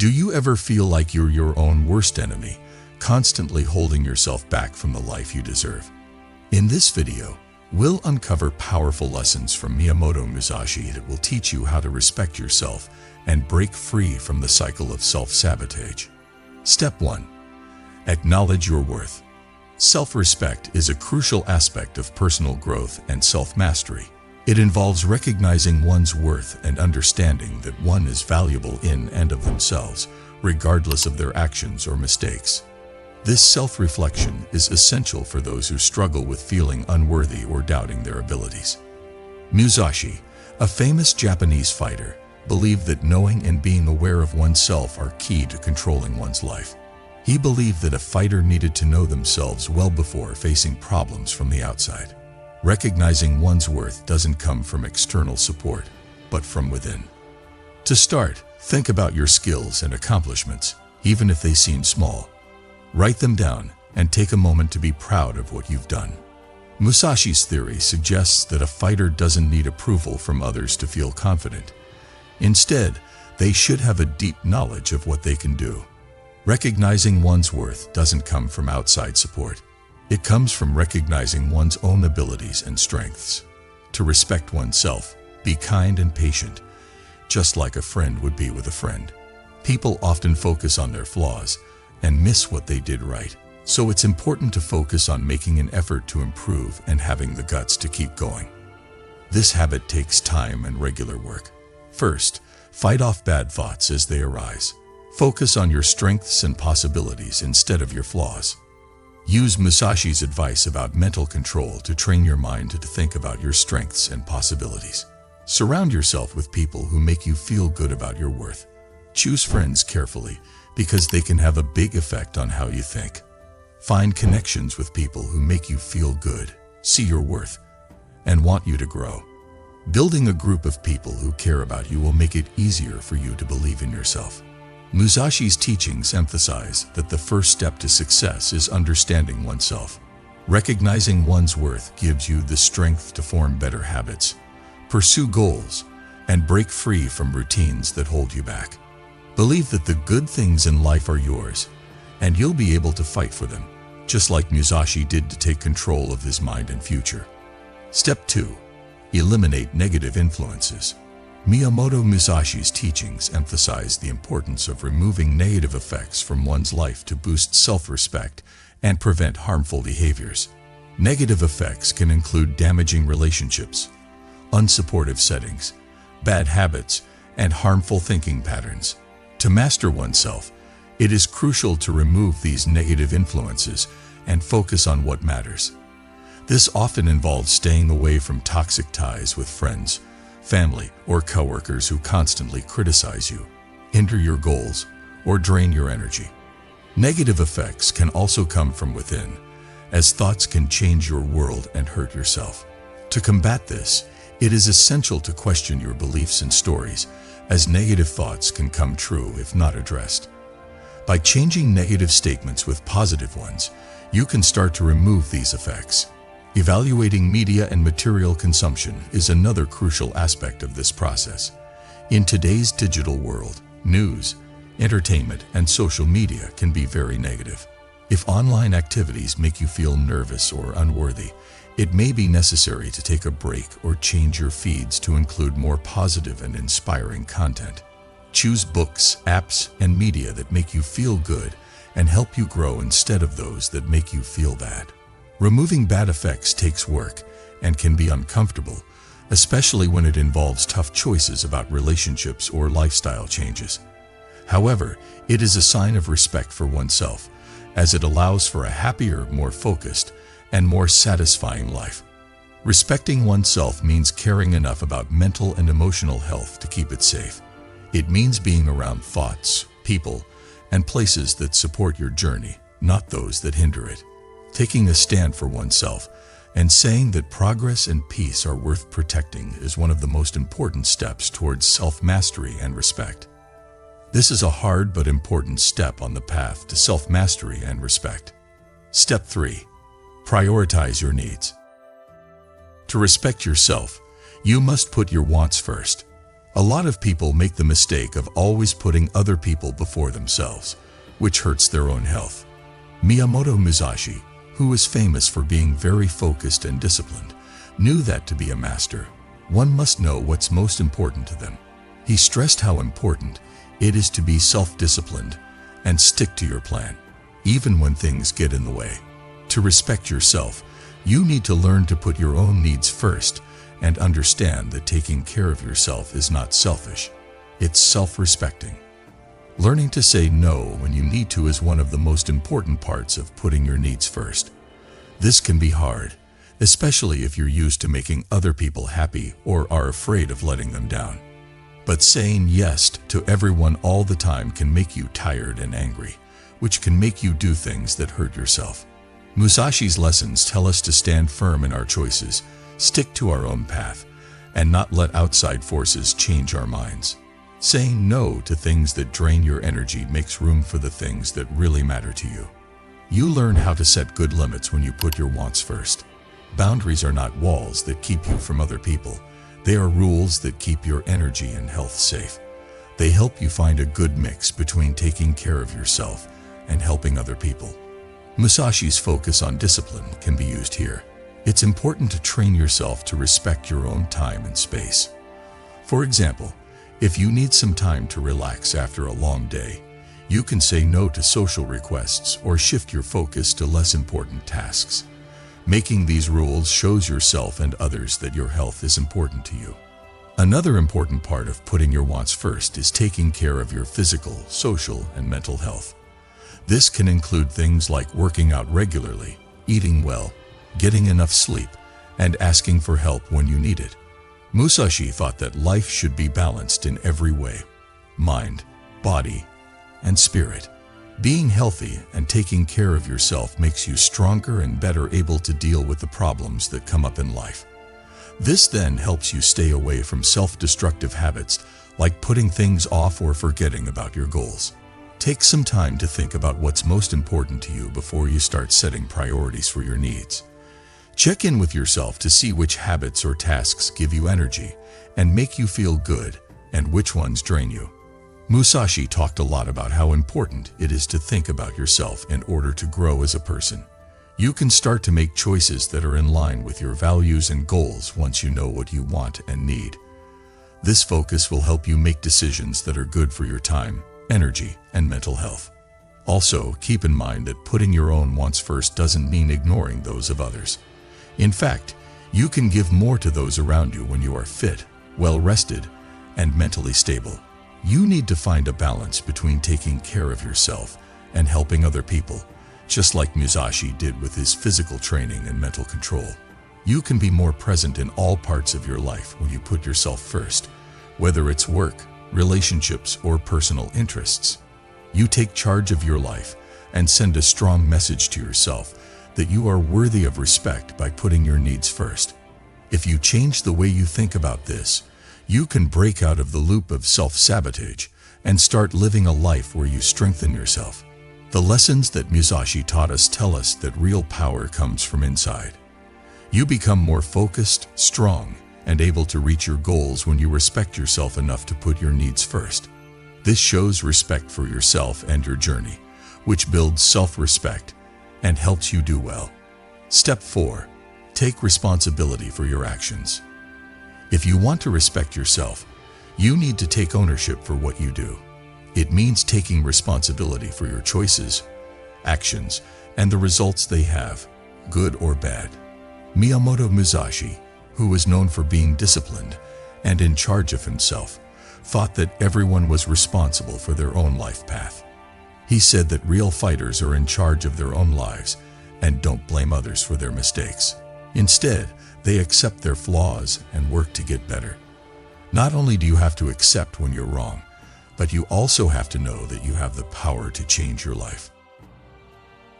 Do you ever feel like you're your own worst enemy, constantly holding yourself back from the life you deserve? In this video, we'll uncover powerful lessons from Miyamoto Musashi that will teach you how to respect yourself and break free from the cycle of self-sabotage. Step 1. Acknowledge your worth. Self-respect is a crucial aspect of personal growth and self-mastery. It involves recognizing one's worth and understanding that one is valuable in and of themselves, regardless of their actions or mistakes. This self-reflection is essential for those who struggle with feeling unworthy or doubting their abilities. Musashi, a famous Japanese fighter, believed that knowing and being aware of oneself are key to controlling one's life. He believed that a fighter needed to know themselves well before facing problems from the outside. Recognizing one's worth doesn't come from external support, but from within. To start, think about your skills and accomplishments, even if they seem small. Write them down and take a moment to be proud of what you've done. Musashi's theory suggests that a fighter doesn't need approval from others to feel confident. Instead, they should have a deep knowledge of what they can do. Recognizing one's worth doesn't come from outside support. It comes from recognizing one's own abilities and strengths. To respect oneself, be kind and patient, just like a friend would be with a friend. People often focus on their flaws and miss what they did right, so it's important to focus on making an effort to improve and having the guts to keep going. This habit takes time and regular work. First, fight off bad thoughts as they arise. Focus on your strengths and possibilities instead of your flaws. Use Musashi's advice about mental control to train your mind to think about your strengths and possibilities. Surround yourself with people who make you feel good about your worth. Choose friends carefully because they can have a big effect on how you think. Find connections with people who make you feel good, see your worth, and want you to grow. Building a group of people who care about you will make it easier for you to believe in yourself. Musashi's teachings emphasize that the first step to success is understanding oneself. Recognizing one's worth gives you the strength to form better habits, pursue goals, and break free from routines that hold you back. Believe that the good things in life are yours, and you'll be able to fight for them, just like Musashi did to take control of his mind and future. Step 2. Eliminate negative influences. Miyamoto Musashi's teachings emphasize the importance of removing negative effects from one's life to boost self-respect and prevent harmful behaviors. Negative effects can include damaging relationships, unsupportive settings, bad habits, and harmful thinking patterns. To master oneself, it is crucial to remove these negative influences and focus on what matters. This often involves staying away from toxic ties with friends, family, or coworkers who constantly criticize you, hinder your goals, or drain your energy. Negative effects can also come from within, as thoughts can change your world and hurt yourself. To combat this, it is essential to question your beliefs and stories, as negative thoughts can come true if not addressed. By changing negative statements with positive ones, you can start to remove these effects. Evaluating media and material consumption is another crucial aspect of this process. In today's digital world, news, entertainment, and social media can be very negative. If online activities make you feel nervous or unworthy, it may be necessary to take a break or change your feeds to include more positive and inspiring content. Choose books, apps, and media that make you feel good and help you grow instead of those that make you feel bad. Removing bad effects takes work and can be uncomfortable, especially when it involves tough choices about relationships or lifestyle changes. However, it is a sign of respect for oneself, as it allows for a happier, more focused, and more satisfying life. Respecting oneself means caring enough about mental and emotional health to keep it safe. It means being around thoughts, people, and places that support your journey, not those that hinder it. Taking a stand for oneself and saying that progress and peace are worth protecting is one of the most important steps towards self-mastery and respect. This is a hard but important step on the path to self-mastery and respect. Step 3. Prioritize your needs. To respect yourself, you must put your wants first. A lot of people make the mistake of always putting other people before themselves, which hurts their own health. Miyamoto Musashi, who was famous for being very focused and disciplined, knew that to be a master, one must know what's most important to them. He stressed how important it is to be self-disciplined and stick to your plan, even when things get in the way. To respect yourself, you need to learn to put your own needs first and understand that taking care of yourself is not selfish, it's self-respecting. Learning to say no when you need to is one of the most important parts of putting your needs first. This can be hard, especially if you're used to making other people happy or are afraid of letting them down. But saying yes to everyone all the time can make you tired and angry, which can make you do things that hurt yourself. Musashi's lessons tell us to stand firm in our choices, stick to our own path, and not let outside forces change our minds. Saying no to things that drain your energy makes room for the things that really matter to you. You learn how to set good limits when you put your wants first. Boundaries are not walls that keep you from other people. They are rules that keep your energy and health safe. They help you find a good mix between taking care of yourself and helping other people. Musashi's focus on discipline can be used here. It's important to train yourself to respect your own time and space. For example, if you need some time to relax after a long day, you can say no to social requests or shift your focus to less important tasks. Making these rules shows yourself and others that your health is important to you. Another important part of putting your wants first is taking care of your physical, social, and mental health. This can include things like working out regularly, eating well, getting enough sleep, and asking for help when you need it. Musashi thought that life should be balanced in every way: mind, body, and spirit. Being healthy and taking care of yourself makes you stronger and better able to deal with the problems that come up in life. This then helps you stay away from self-destructive habits like putting things off or forgetting about your goals. Take some time to think about what's most important to you before you start setting priorities for your needs. Check in with yourself to see which habits or tasks give you energy and make you feel good and which ones drain you. Musashi talked a lot about how important it is to think about yourself in order to grow as a person. You can start to make choices that are in line with your values and goals once you know what you want and need. This focus will help you make decisions that are good for your time, energy, and mental health. Also, keep in mind that putting your own wants first doesn't mean ignoring those of others. In fact, you can give more to those around you when you are fit, well-rested, and mentally stable. You need to find a balance between taking care of yourself and helping other people, just like Musashi did with his physical training and mental control. You can be more present in all parts of your life when you put yourself first, whether it's work, relationships, or personal interests. You take charge of your life and send a strong message to yourself that you are worthy of respect by putting your needs first. If you change the way you think about this, you can break out of the loop of self-sabotage and start living a life where you strengthen yourself. The lessons that Musashi taught us tell us that real power comes from inside. You become more focused, strong, and able to reach your goals when you respect yourself enough to put your needs first. This shows respect for yourself and your journey, which builds self-respect and helps you do well. Step 4. Take responsibility for your actions. If you want to respect yourself, you need to take ownership for what you do. It means taking responsibility for your choices, actions, and the results they have, good or bad. Miyamoto Musashi, who was known for being disciplined and in charge of himself, thought that everyone was responsible for their own life path. He said that real fighters are in charge of their own lives and don't blame others for their mistakes. Instead, they accept their flaws and work to get better. Not only do you have to accept when you're wrong, but you also have to know that you have the power to change your life.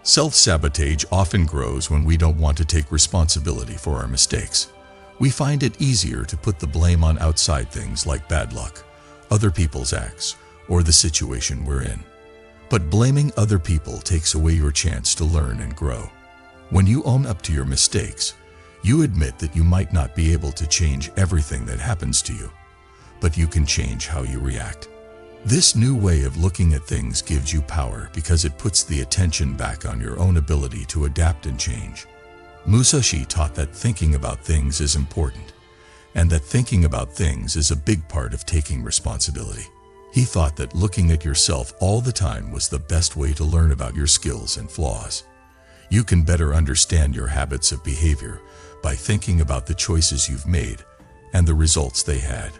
Self-sabotage often grows when we don't want to take responsibility for our mistakes. We find it easier to put the blame on outside things like bad luck, other people's acts, or the situation we're in. But blaming other people takes away your chance to learn and grow. When you own up to your mistakes, you admit that you might not be able to change everything that happens to you. but you can change how you react. This new way of looking at things gives you power because it puts the attention back on your own ability to adapt and change. Musashi taught that thinking about things is important, and that thinking about things is a big part of taking responsibility. He thought that looking at yourself all the time was the best way to learn about your skills and flaws. You can better understand your habits of behavior by thinking about the choices you've made and the results they had.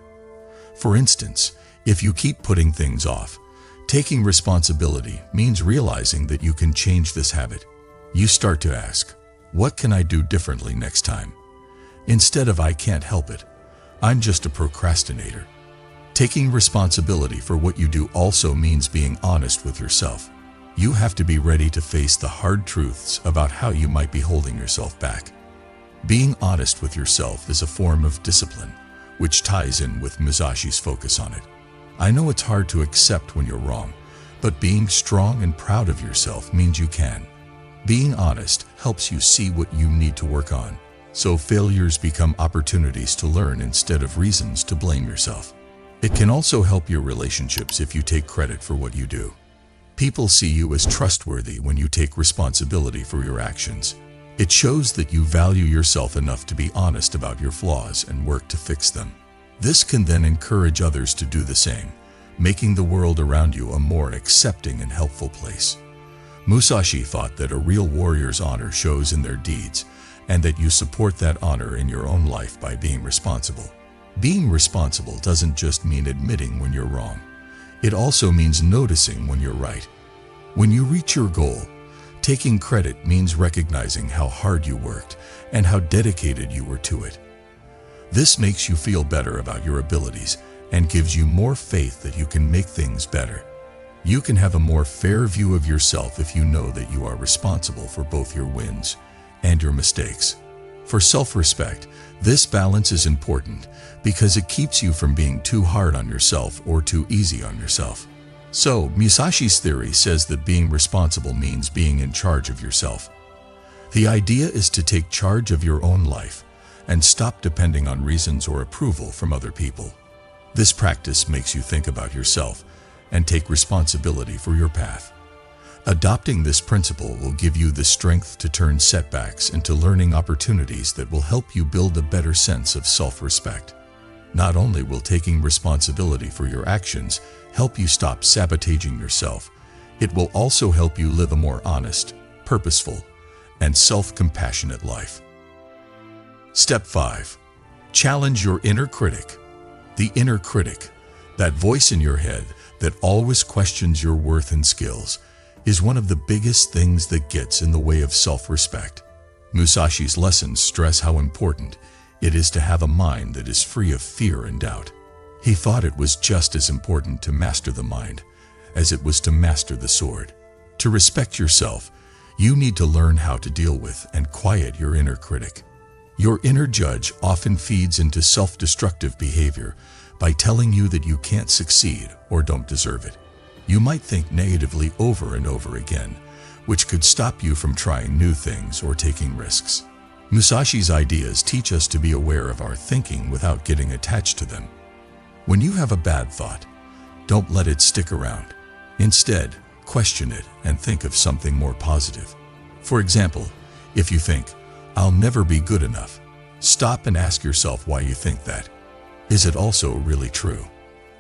For instance, if you keep putting things off, taking responsibility means realizing that you can change this habit. You start to ask, what can I do differently next time? Instead of I can't help it, I'm just a procrastinator. Taking responsibility for what you do also means being honest with yourself. You have to be ready to face the hard truths about how you might be holding yourself back. Being honest with yourself is a form of discipline, which ties in with Musashi's focus on it. I know it's hard to accept when you're wrong, but being strong and proud of yourself means you can. Being honest helps you see what you need to work on, so failures become opportunities to learn instead of reasons to blame yourself. It can also help your relationships if you take credit for what you do. People see you as trustworthy when you take responsibility for your actions. It shows that you value yourself enough to be honest about your flaws and work to fix them. This can then encourage others to do the same, making the world around you a more accepting and helpful place. Musashi thought that a real warrior's honor shows in their deeds, and that you support that honor in your own life by being responsible. Being responsible doesn't just mean admitting when you're wrong. It also means noticing when you're right. When you reach your goal, taking credit means recognizing how hard you worked and how dedicated you were to it. This makes you feel better about your abilities and gives you more faith that you can make things better. You can have a more fair view of yourself if you know that you are responsible for both your wins and your mistakes. For self-respect, this balance is important because it keeps you from being too hard on yourself or too easy on yourself. So, Musashi's theory says that being responsible means being in charge of yourself. The idea is to take charge of your own life and stop depending on reasons or approval from other people. This practice makes you think about yourself and take responsibility for your path. Adopting this principle will give you the strength to turn setbacks into learning opportunities that will help you build a better sense of self-respect. Not only will taking responsibility for your actions help you stop sabotaging yourself, it will also help you live a more honest, purposeful, and self-compassionate life. Step 5. Challenge your inner critic. The inner critic, that voice in your head that always questions your worth and skills, is one of the biggest things that gets in the way of self-respect. Musashi's lessons stress how important it is to have a mind that is free of fear and doubt. He thought it was just as important to master the mind as it was to master the sword. To respect yourself, you need to learn how to deal with and quiet your inner critic. Your inner judge often feeds into self-destructive behavior by telling you that you can't succeed or don't deserve it. You might think negatively over and over again, which could stop you from trying new things or taking risks. Musashi's ideas teach us to be aware of our thinking without getting attached to them. When you have a bad thought, don't let it stick around. Instead, question it and think of something more positive. For example, if you think, "I'll never be good enough," stop and ask yourself why you think that. Is it also really true?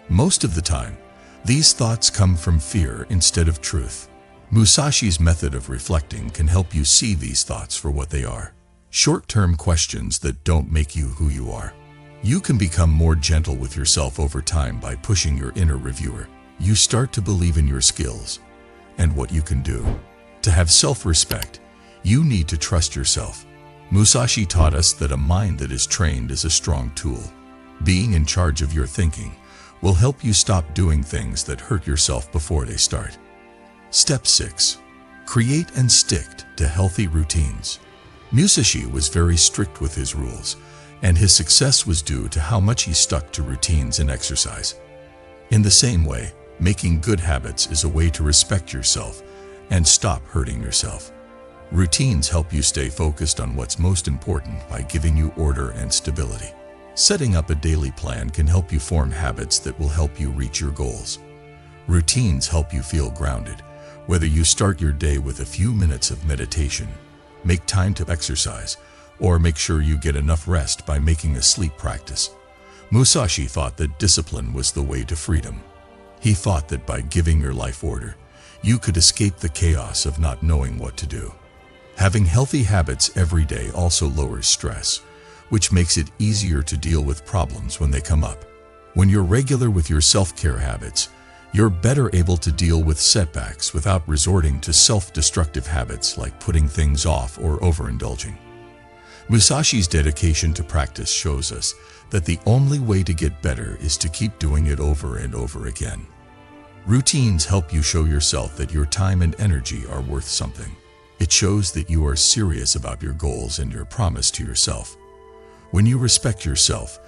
Most of the time, these thoughts come from fear instead of truth. Musashi's method of reflecting can help you see these thoughts for what they are. Short-term questions that don't make you who you are. You can become more gentle with yourself over time by pushing your inner reviewer. You start to believe in your skills and what you can do. To have self-respect, you need to trust yourself. Musashi taught us that a mind that is trained is a strong tool. Being in charge of your thinking will help you stop doing things that hurt yourself before they start. Step 6. Create and stick to healthy routines. Musashi was very strict with his rules, and his success was due to how much he stuck to routines and exercise. In the same way, making good habits is a way to respect yourself and stop hurting yourself. Routines help you stay focused on what's most important by giving you order and stability. Setting up a daily plan can help you form habits that will help you reach your goals. Routines help you feel grounded, whether you start your day with a few minutes of meditation, make time to exercise, or make sure you get enough rest by making a sleep practice. Musashi thought that discipline was the way to freedom. He thought that by giving your life order, you could escape the chaos of not knowing what to do. Having healthy habits every day also lowers stress, which makes it easier to deal with problems when they come up. When you're regular with your self-care habits, you're better able to deal with setbacks without resorting to self-destructive habits like putting things off or overindulging. Musashi's dedication to practice shows us that the only way to get better is to keep doing it over and over again. Routines help you show yourself that your time and energy are worth something. It shows that you are serious about your goals and your promise to yourself. When you respect yourself,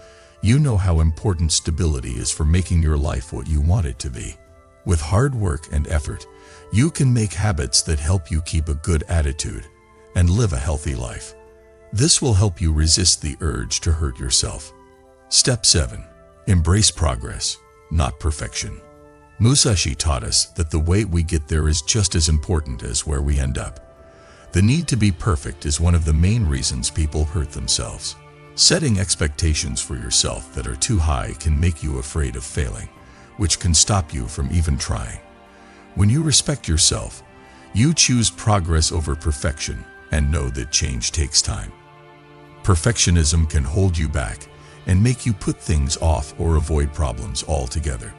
you know how important stability is for making your life what you want it to be. With hard work and effort, you can make habits that help you keep a good attitude and live a healthy life. This will help you resist the urge to hurt yourself. Step 7. Embrace progress, not perfection. Musashi taught us that the way we get there is just as important as where we end up. The need to be perfect is one of the main reasons people hurt themselves. Setting expectations for yourself that are too high can make you afraid of failing, which can stop you from even trying. When you respect yourself, you choose progress over perfection and know that change takes time. Perfectionism can hold you back and make you put things off or avoid problems altogether.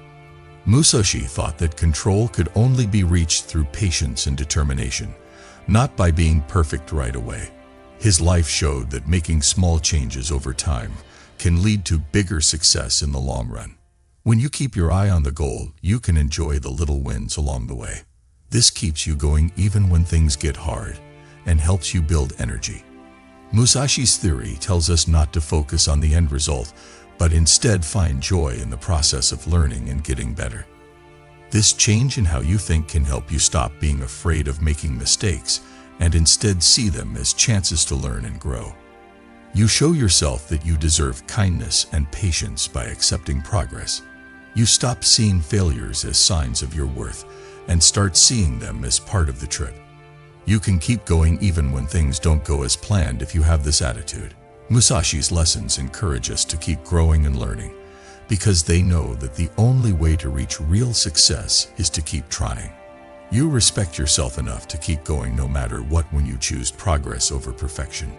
Musashi thought that control could only be reached through patience and determination, not by being perfect right away. His life showed that making small changes over time can lead to bigger success in the long run. When you keep your eye on the goal, you can enjoy the little wins along the way. This keeps you going even when things get hard and helps you build energy. Musashi's theory tells us not to focus on the end result, but instead find joy in the process of learning and getting better. This change in how you think can help you stop being afraid of making mistakes and instead see them as chances to learn and grow. You show yourself that you deserve kindness and patience by accepting progress. You stop seeing failures as signs of your worth and start seeing them as part of the trip. You can keep going even when things don't go as planned if you have this attitude. Musashi's lessons encourage us to keep growing and learning because they know that the only way to reach real success is to keep trying. You respect yourself enough to keep going no matter what when you choose progress over perfection.